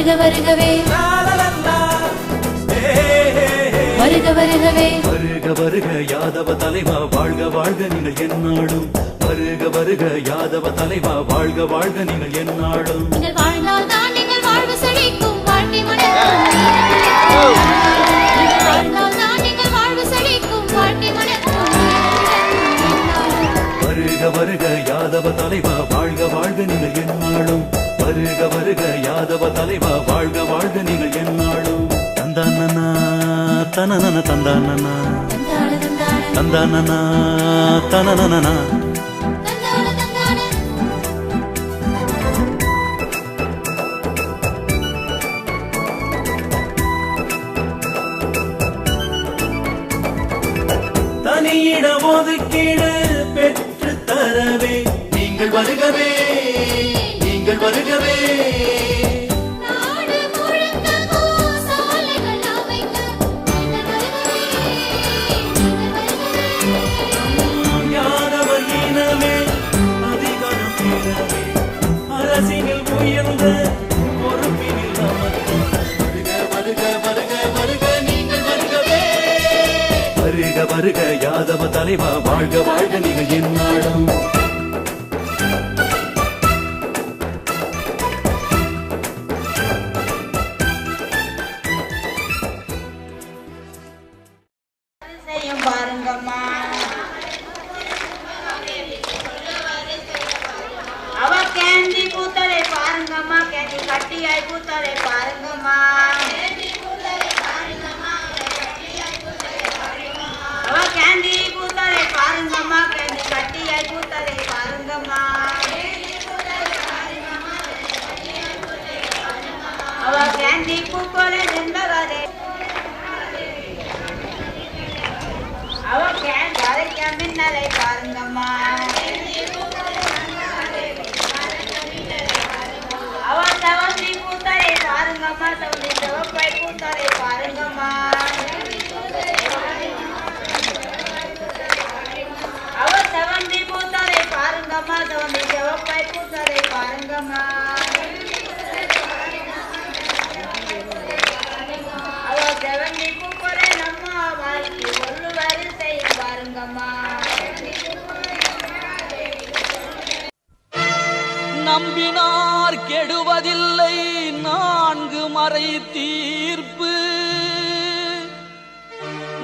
வருக வருகவே வருக வருகவே வருக வருக யாதவ தலைவா வாழ்க வாழ்க நீங்கள் எந்நாடும் வருக வருக யாதவ தலைவா வாழ்க வாழ்க நீங்கள் எந்நாடும் நீங்கள் வாழ்ந்தால் தான் நீங்கள் வாழ்வு செழிக்கும் வாழ்க்கை மலரும் நீங்கள் வாழ்ந்தால் தான் நீங்கள் வாழ்வு செழிக்கும் வாழ்க்கை மலரும் வருக வருக யாதவ தலைவா வாழ்க வாழ்க நீங்கள் எந்நாடும் வருக வருக யாதவ தலைவா வாழ்க வாழ்க நீங்கள் எந்நாடும் தந்தானனா தனனன தந்தானனா தந்தானனா தனனனா தனியிட ஒதுக்கீடு பெற்று தரவே நீங்கள் வருகவே நீங்கள் வருகவே யாதவர் இனமே அதிகாரம் பெறவே அரசினில் உயர்ந்த பொறுப்பினில் அமர்ந்து வருக வருக வருக வருக நீங்கள் வருகவே வருக வருக யாதவ தலைவா வாழ்க வாழ்க நீங்கள் எந்நாடும் பாருங்கம்மா அவ கேண்டி பூத்தலை பாருங்கம்மா கேண்டி கட்டியாய் பூத்தலை பாருங்கம்மா அவ கேண்டி பூத்தலை பாருங்கம்மா கேண்டி கட்டியாய் பூத்தலை பாருங்கம்மா அவ கேண்டி பூக்கோலை நின்றவரே அவ கேண்டி மின்னலை பாருங்கம்மா அவ தவந்தி பூத்தலை பாருங்கம்மா தவந்தி சிவப்பை பூத்தலை பாருங்கம்மா அவ தவந்தி பூத்தலை பாருங்கம்மா தவந்தி சிவப்பை பூத்தலை பாருங்கம்மா அவ தவந்தி பூக்கொலை நம்ம வாழ்க்கை ஒரு வரிசை பாருங்கம்மா நம்பினார் கெடுவதில்லை நான்கு மறை தீர்ப்பு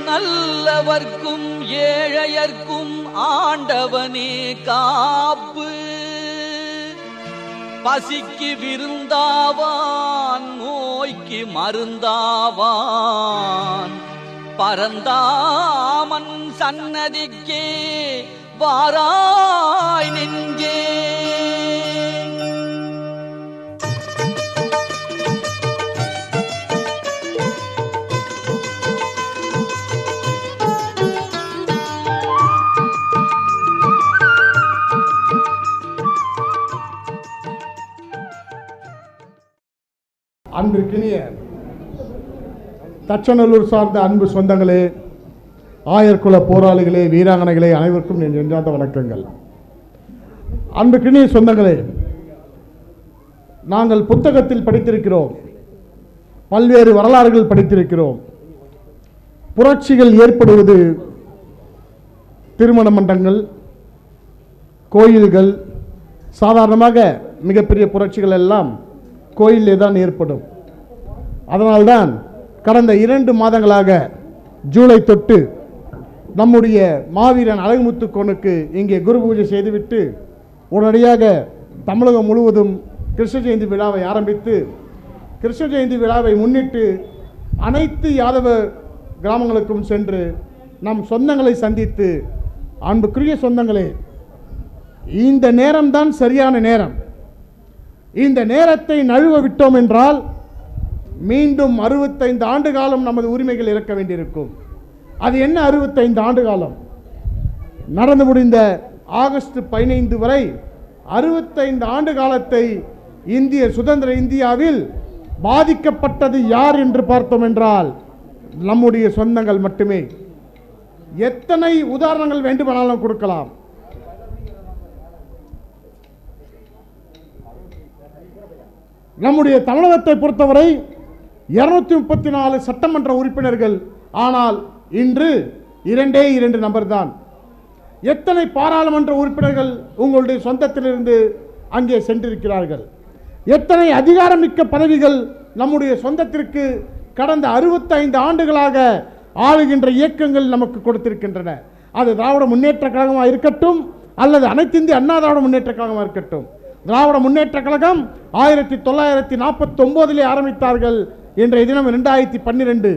நல்லவர்க்கும் ஏழையர்க்கும் ஆண்டவனே காப்பு பசிக்கு விருந்தாவான் நோய்க்கு மருந்தாவான் பரந்தாமன் சன்னதிக்கே வாராய் நெஞ்சே அன்பிற்கினிய தச்சநல்லூர் சார்ந்த அன்பு சொந்தங்களே, ஆயர்குல போராளிகளே, வீராங்கனைகளே, அனைவருக்கும் என் நெஞ்சார்ந்த வணக்கங்கள். அன்புக்கினிய சொந்தங்களே, நாங்கள் புத்தகத்தில் படித்திருக்கிறோம், பல்வேறு வரலாறுகள் படித்திருக்கிறோம். புரட்சிகள் ஏற்படுவது திருமண மண்டங்கள், கோயில்கள், சாதாரணமாக மிகப்பெரிய புரட்சிகள் எல்லாம் கோயிலே தான் ஏற்படும். அதனால்தான் கடந்த 2 மாதங்களாக ஜூலை தொட்டு நம்முடைய மாவீரன் அழகுமுத்துக்கோனுக்கு இங்கே குரு பூஜை செய்துவிட்டு உடனடியாக தமிழகம் முழுவதும் கிருஷ்ண ஜெயந்தி விழாவை ஆரம்பித்து கிருஷ்ண ஜெயந்தி விழாவை முன்னிட்டு அனைத்து யாதவ கிராமங்களுக்கும் சென்று நம் சொந்தங்களை சந்தித்து, அன்புக்குரிய சொந்தங்களே, இந்த நேரம்தான் சரியான நேரம். இந்த நேரத்தை நழுவ விட்டோம் என்றால் மீண்டும் 65 ஆண்டு காலம் நமது உரிமைகள் இழக்க வேண்டியிருக்கும். அது என்ன 65 ஆண்டு காலம்? நடந்து முடிந்த ஆகஸ்ட் 15 வரை 65 ஆண்டு காலத்தை இந்திய சுதந்திர இந்தியாவில் பாதிக்கப்பட்டது யார் என்று பார்த்தோம் என்றால் நம்முடைய சொந்தங்கள் மட்டுமே. எத்தனை உதாரணங்கள் வேண்டுமானாலும் கொடுக்கலாம். நம்முடைய தமிழகத்தை பொறுத்தவரை 234 சட்டமன்ற உறுப்பினர்கள். ஆனால் இன்று 2 நபர் தான். எத்தனை பாராளுமன்ற உறுப்பினர்கள் உங்களுடைய சொந்தத்திலிருந்து அங்கே சென்றிருக்கிறார்கள்? எத்தனை அதிகாரமிக்க பதவிகள் நம்முடைய சொந்தத்திற்கு கடந்த 65 ஆண்டுகளாக ஆளுகின்ற இயக்கங்கள் நமக்கு கொடுத்திருக்கின்றன. அது திராவிட முன்னேற்ற கழகமாக இருக்கட்டும் அல்லது அனைத்து இந்திய அண்ணா திராவிட முன்னேற்ற கழகமாக இருக்கட்டும். திராவிட முன்னேற்ற கழகம் 1949 ஆரம்பித்தார்கள். இன்றைய தினம் 2012.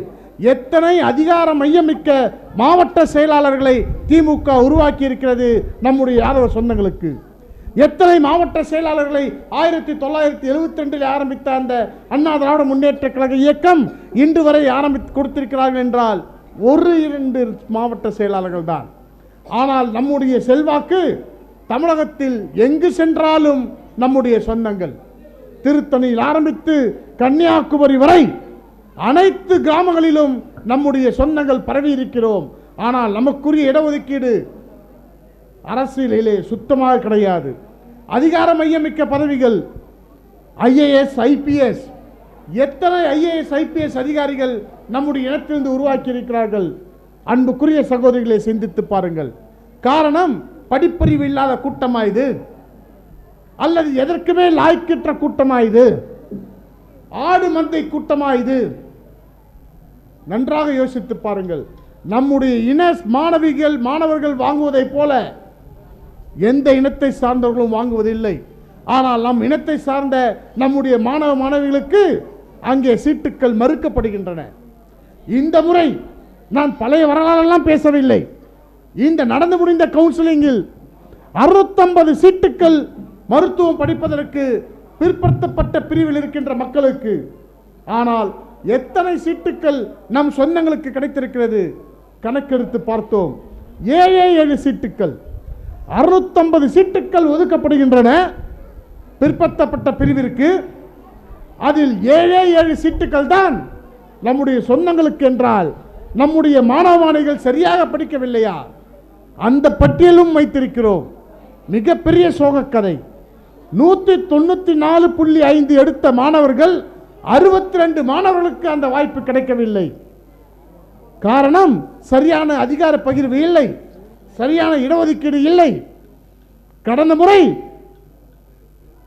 எத்தனை அதிகார மையமிக்க மாவட்ட செயலாளர்களை திமுக உருவாக்கி இருக்கிறது நம்முடைய யாதவ சொந்தங்களுக்கு. எத்தனை மாவட்ட செயலாளர்களை 1972 ஆரம்பித்த அந்த அண்ணா திராவிட முன்னேற்ற கழக இயக்கம் இன்று வரை ஆரம்பித்து கொடுத்திருக்கிறார்கள் என்றால் 1-2 மாவட்ட செயலாளர்கள் தான். ஆனால் நம்முடைய செல்வாக்கு தமிழகத்தில் எங்கு சென்றாலும் நம்முடைய சொந்தங்கள். திருத்தணியில் ஆரம்பித்து கன்னியாகுமரி வரை அனைத்து கிராமங்களிலும் நம்முடைய சொந்தங்கள் பரவி இருக்கிறோம். ஆனால் நமக்குரிய இடஒதுக்கீடு அரசியலிலே சுத்தமாக கிடையாது. அதிகார மையமிக்க பதவிகள் IAS IPS, எத்தனை IAS IPS அதிகாரிகள் நம்முடைய இனத்திலிருந்து உருவாக்கி இருக்கிறார்கள்? அன்புக்குரிய சகோதரிகளை சிந்தித்து பாருங்கள். காரணம் படிப்பறிவு இல்லாத கூட்டமா இது? அல்லது எதற்குமே லாய்க்கின்ற கூட்டமா இது? ஆடு மந்தை கூட்டமா இது? நன்றாக யோசித்து பாருங்கள். நம்முடைய இன மாணவர்கள் வாங்குவதை போல எந்த இனத்தை சார்ந்தவர்களும் வாங்குவதில்லை. ஆனால் நம் இனத்தை சார்ந்த நம்முடைய மாணவ மாணவிகளுக்கு அங்கே சீட்டுக்கள் மறுக்கப்படுகின்றன. இந்த முறை நான் பழைய வரலாறெல்லாம் பேசவில்லை. இந்த நடந்து முடிந்த கவுன்சிலிங்கில் 650 சீட்டுக்கள் மருத்துவம் படிப்பதற்கு பிற்படுத்தப்பட்ட பிரிவில் இருக்கின்ற மக்களுக்கு. ஆனால் எத்தனை சீட்டுக்கள் நம் சொந்தங்களுக்கு கிடைத்திருக்கிறது? கணக்கெடுத்து பார்த்தோம். 7 சீட்டுக்கள். 650 சீட்டுக்கள் ஒதுக்கப்படுகின்றன பிற்படுத்தப்பட்ட பிரிவிற்கு. அதில் 7 சீட்டுக்கள் தான் நம்முடைய சொந்தங்களுக்கு என்றால் நம்முடைய மாணவ மாணவிகள் சரியாக படிக்கவில்லையா? அந்த பட்டியலும் வைத்திருக்கிறோம். மிகப்பெரிய சோகக்கதை. 194.5 எடுத்த மாணவர்கள் 62 மாணவர்களுக்கு அந்த வாய்ப்பு கிடைக்கவில்லை. காரணம் சரியான அதிகார பகிர்வு இல்லை, சரியான இடஒதுக்கீடு இல்லை. கடந்த முறை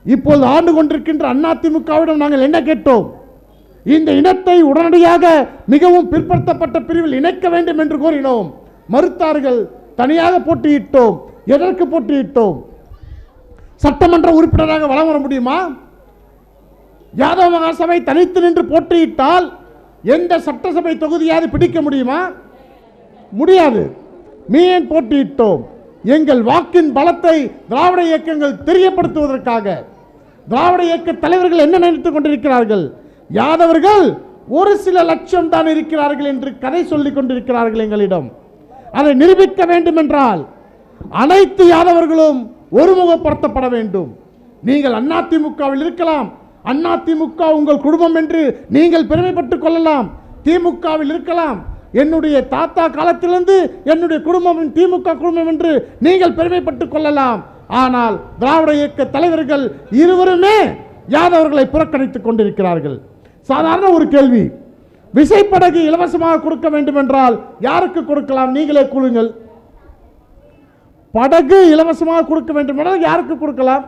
இப்போது ஆண்டு கொண்டிருக்கின்ற அதிமுகவிடம் நாங்கள் என்ன கேட்டோம்? இந்த இனத்தை உடனடியாக மிகவும் பிற்படுத்தப்பட்ட பிரிவில் இணைக்க வேண்டும் என்று கோரினோம். மறுத்தார்கள். தனியாக போட்டியிட்டோம். எதற்கு போட்டியிட்டோம்? சட்டமன்ற உறுப்பினராக வலம் வர முடியுமா? யாதவ மகாசபை தனித்து நின்று போட்டியிட்டால் எந்த சட்டசபை தொகுதியாவது பிடிக்க முடியுமா? முடியாது. மீன் போட்டியிட்டோம். எங்கள் வாக்கின் பலத்தை திராவிட இயக்கங்கள் தெரியப்படுத்துவதற்காக. திராவிட இயக்க தலைவர்கள் என்ன நினைத்துக் கொண்டிருக்கிறார்கள்? யாதவர்கள் ஒரு சில லட்சம் தான் இருக்கிறார்கள் என்று கதை சொல்லிக் கொண்டிருக்கிறார்கள் எங்களிடம். அதை நிரூபிக்க வேண்டும் என்றால் அனைத்து யாதவர்களும் ஒருமுகப்படுத்தப்பட வேண்டும். நீங்கள் அதிமுகவில் இருக்கலாம். அதிமுக உங்கள் குடும்பம் என்று நீங்கள் பெருமைப்பட்டுக் கொள்ளலாம். திமுகவில் இருக்கலாம். என்னுடைய தாத்தா காலத்திலிருந்து என்னுடைய குடும்பம் திமுக குடும்பம் என்று நீங்கள் பெருமைப்பட்டுக் கொள்ளலாம். ஆனால் திராவிட இயக்க தலைவர்கள் இருவருமே யாதவர்களை புறக்கணித்துக் கொண்டிருக்கிறார்கள். சாதாரண ஒரு கேள்வி. விசைப்படகு இலவசமாக கொடுக்க வேண்டும் என்றால் யாருக்கு கொடுக்கலாம்? நீங்களே கூறுங்கள். படகு இலவசமாக கொடுக்க வேண்டும் என்றால் யாருக்கு கொடுக்கலாம்?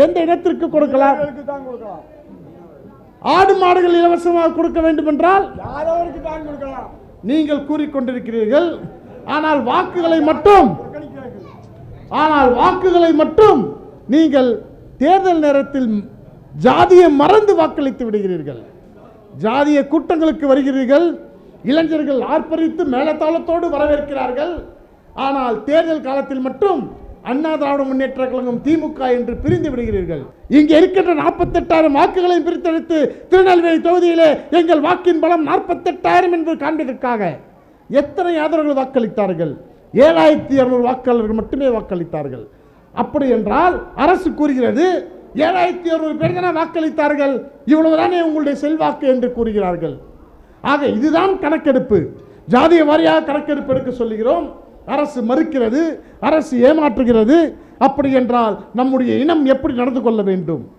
எந்த இனத்திற்கு கொடுக்கலாம்? ஆடு மாடுகள் இலவசமாக கொடுக்க வேண்டும் என்றால் நீங்கள் கூறிக்கொண்டிருக்கிறீர்கள். ஆனால் வாக்குகளை மட்டும் நீங்கள் தேர்தல் நேரத்தில் ஜாதியை மறந்து வாக்களித்து விடுகிறீர்கள். ஜாதிய கூட்டங்களுக்கு வருகிறீர்கள். இளைஞர்கள் ஆர்ப்பரித்து மேலத்தாளத்தோடு வரவேற்கிறார்கள். ஆனால் தேர்தல் காலத்தில் மட்டும் அண்ணா திராவிட முன்னேற்ற கழகம் திமுக என்று பிரிந்து விடுகிறீர்கள். இங்கே இருக்கின்ற 48,000 வாக்குகளை பிரித்தெடுத்து திருநெல்வேலி தொகுதியிலே எங்கள் வாக்கின் பலம் 48,000 என்று காண்பதற்காக எத்தனை யாதவர்கள் வாக்களித்தார்கள்? 7,200 வாக்காளர்கள் மட்டுமே வாக்களித்தார்கள். அப்படி என்றால் அரசு கூறுகிறது 7,200 பேர் தானே வாக்களித்தார்கள், இவ்வளவுதானே உங்களுடைய செல்வாக்கு என்று கூறுகிறார்கள். ஆக இதுதான் கணக்கெடுப்பு. ஜாதிய வாரியாக கணக்கெடுப்பு எடுக்க சொல்லுகிறோம். அரசு மறுக்கிறது, அரசு ஏமாற்றுகிறது. அப்படி என்றால் நம்முடைய இனம் எப்படி நடந்து கொள்ள வேண்டும்?